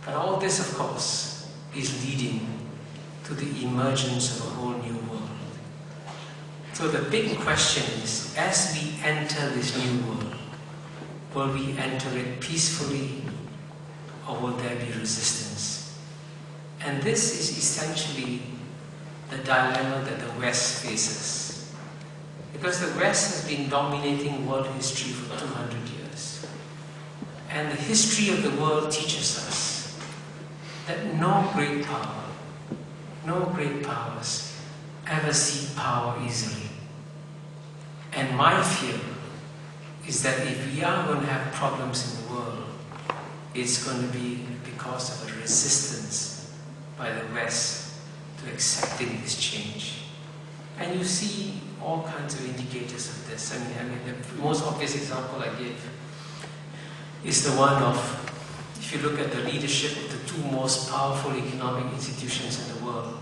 But all this, of course, is leading to the emergence of a whole new world. So the big question is, as we enter this new world, will we enter it peacefully, or will there be resistance? And this is essentially the dilemma that the West faces. Because the West has been dominating world history for 200 years. And the history of the world teaches us that no great powers ever seek power easily. And my fear is that if we are going to have problems in the world, it's going to be because of a resistance by the West to accepting this change. And you see all kinds of indicators of this. I mean, the most obvious example I give is the one of, if you look at the leadership of the two most powerful economic institutions in the world,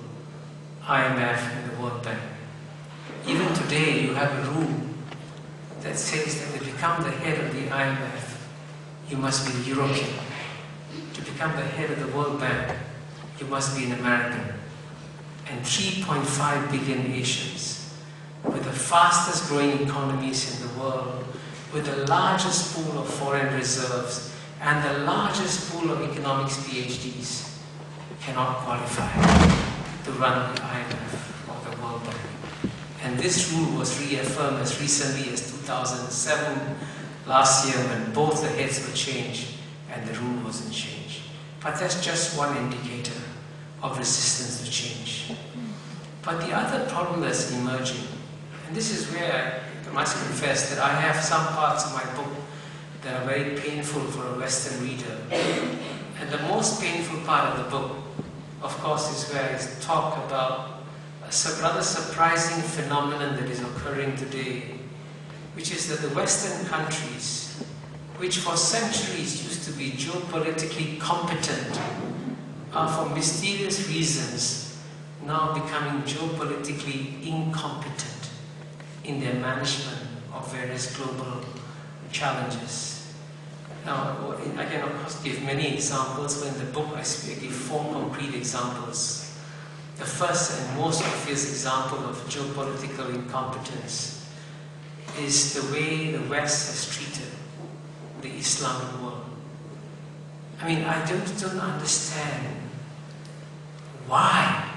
IMF and the World Bank. Even today, you have a rule that says that to become the head of the IMF, you must be European. To become the head of the World Bank, you must be an American. And 3.5 billion Asians, with the fastest growing economies in the world, with the largest pool of foreign reserves, and the largest pool of economics PhDs, cannot qualify to run the IMF or the World Bank. And this rule was reaffirmed as recently as 2007, last year, when both the heads were changed and the rule wasn't changed. But that's just one indicator of resistance to change. But the other problem that's emerging, and this is where I must confess that I have some parts of my book that are very painful for a Western reader. And the most painful part of the book, of course, is where I talk about a rather surprising phenomenon that is occurring today, which is that the Western countries, which for centuries used to be geopolitically competent, are for mysterious reasons now becoming geopolitically incompetent in their management of various global challenges. Now, I can of course give many examples, but in the book I give 4 concrete examples. The first and most obvious example of geopolitical incompetence is the way the West has treated the Islamic world. I mean, I don't understand why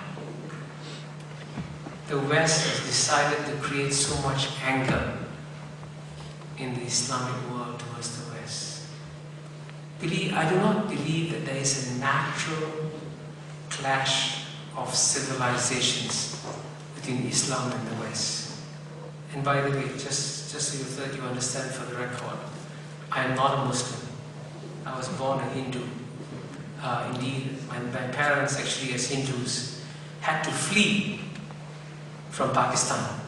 the West has decided to create so much anger in the Islamic world towards the West. I do not believe that there is a natural clash of civilizations between Islam and the West. And by the way, just so that you understand for the record, I am not a Muslim. I was born a Hindu. Indeed, my parents actually as Hindus had to flee from Pakistan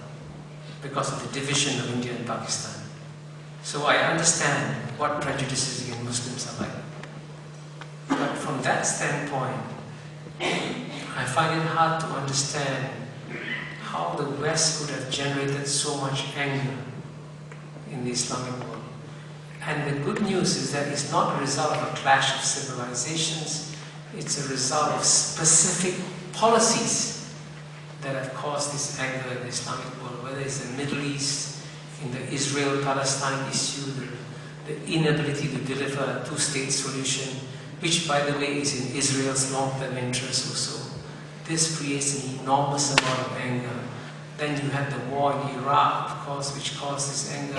because of the division of India and Pakistan. So I understand what prejudices against Muslims are like. But from that standpoint, I find it hard to understand how the West could have generated so much anger in the Islamic world. And the good news is that it's not a result of a clash of civilizations, it's a result of specific policies that have caused this anger in the Islamic world, whether it's the Middle East, in the Israel-Palestine issue, the inability to deliver a two-state solution, which by the way is in Israel's long-term interest also. This creates an enormous amount of anger. Then you had the war in Iraq, of course, which caused this anger,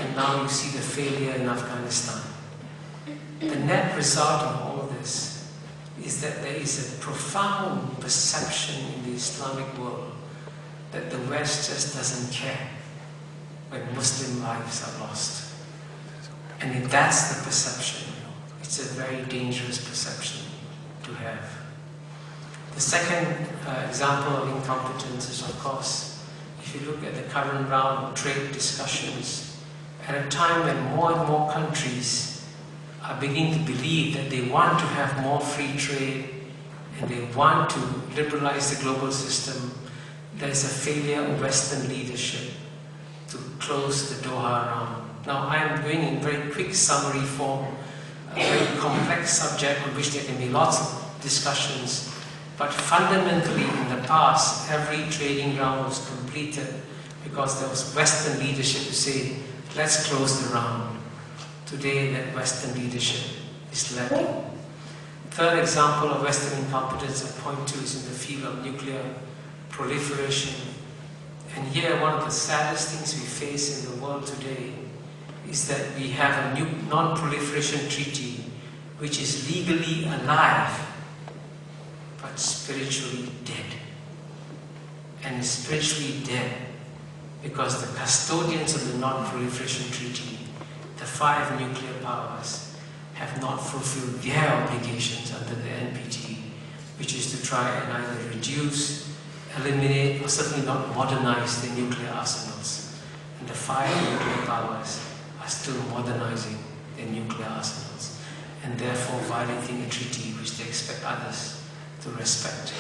and now you see the failure in Afghanistan. The net result of all this is that there is a profound perception in the Islamic world that the West just doesn't care when Muslim lives are lost. And if that's the perception, it's a very dangerous perception to have. The second example of incompetence is, of course, if you look at the current round of trade discussions, at a time when more and more countries are beginning to believe that they want to have more free trade and they want to liberalize the global system, there is a failure of Western leadership to close the Doha round. Now, I am going in very quick summary form very complex subject on which there can be lots of discussions. But fundamentally, in the past, every trading round was completed because there was Western leadership to say, let's close the round. Today, that Western leadership is lacking. Third example of Western incompetence I point to is in the field of nuclear proliferation. And here, one of the saddest things we face in the world today is that we have a new non-proliferation treaty which is legally alive but spiritually dead. And is spiritually dead because the custodians of the non-proliferation treaty, the 5 nuclear powers, have not fulfilled their obligations under the NPT, which is to try and either reduce, eliminate, or certainly not modernize their nuclear arsenals. And the 5 nuclear powers are still modernizing their nuclear arsenals, and therefore violating a treaty which they expect others to respect.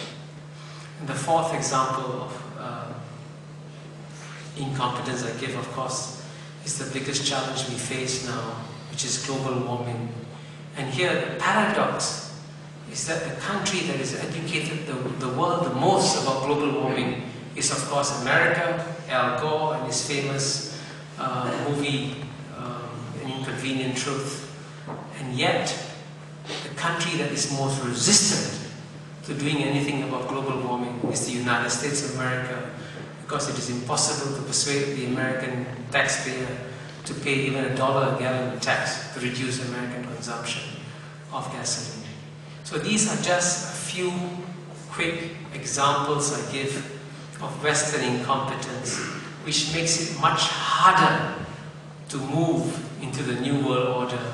And the fourth example of incompetence I give, of course, is the biggest challenge we face now, which is global warming. And here the paradox is that the country that has educated the world the most about global warming is, of course, America, Al Gore and his famous movie, An Inconvenient Truth. And yet, the country that is most resistant to doing anything about global warming is the United States of America, because it is impossible to persuade the American taxpayer to pay even $1 a gallon tax to reduce American consumption of gasoline. So these are just a few quick examples I give of Western incompetence, which makes it much harder to move into the New World Order.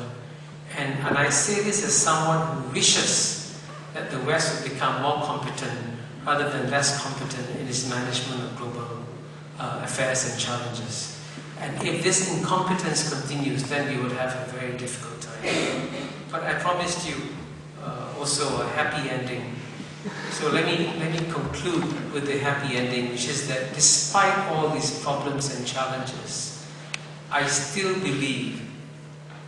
And I say this as someone who wishes that the West would become more competent rather than less competent in its management of global affairs and challenges. And if this incompetence continues, then we would have a very difficult time. But I promised you also a happy ending. So let me conclude with the happy ending, which is that despite all these problems and challenges, I still believe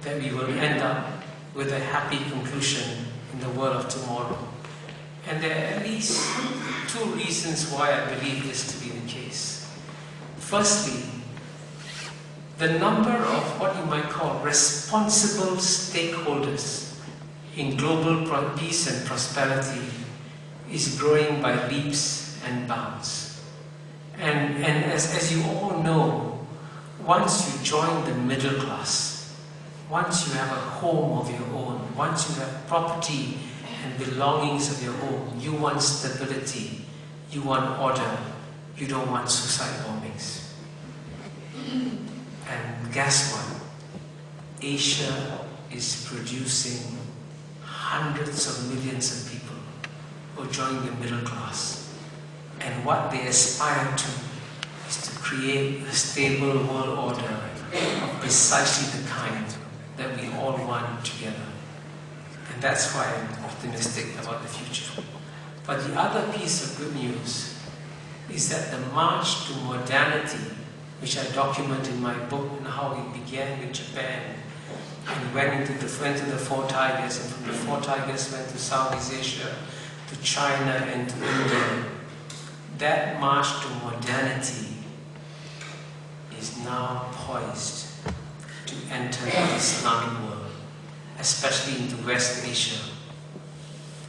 that we will end up with a happy conclusion in the world of tomorrow. And there are at least 2 reasons why I believe this to be the case. Firstly, the number of what you might call responsible stakeholders in global peace and prosperity is growing by leaps and bounds. And as you all know, once you join the middle class, once you have a home of your own, once you have property and belongings of your own, you want stability, you want order, you don't want suicide bombings. And guess what? Asia is producing hundreds of millions of people who join the middle class. And what they aspire to is to create a stable world order of precisely the kind that we all want together. And that's why I'm optimistic about the future. But the other piece of good news is that the march to modernity, which I document in my book, and how it began with Japan, and went to the 4 Tigers, and from the 4 Tigers went to Southeast Asia, to China and to India. That march to modernity is now poised to enter the Islamic world, especially into West Asia.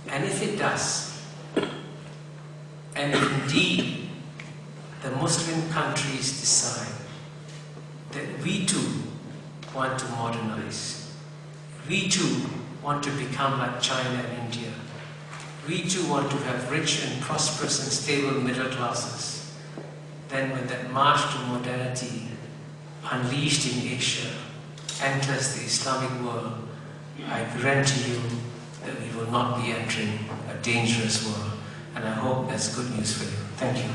And if it does, and if indeed the Muslim countries decide that we too want to modernize, we too want to become like China and India, we too want to have rich and prosperous and stable middle classes, then when that march to modernity unleashed in Asia enters the Islamic world, I guarantee you that we will not be entering a dangerous world. And I hope that's good news for you. Thank you.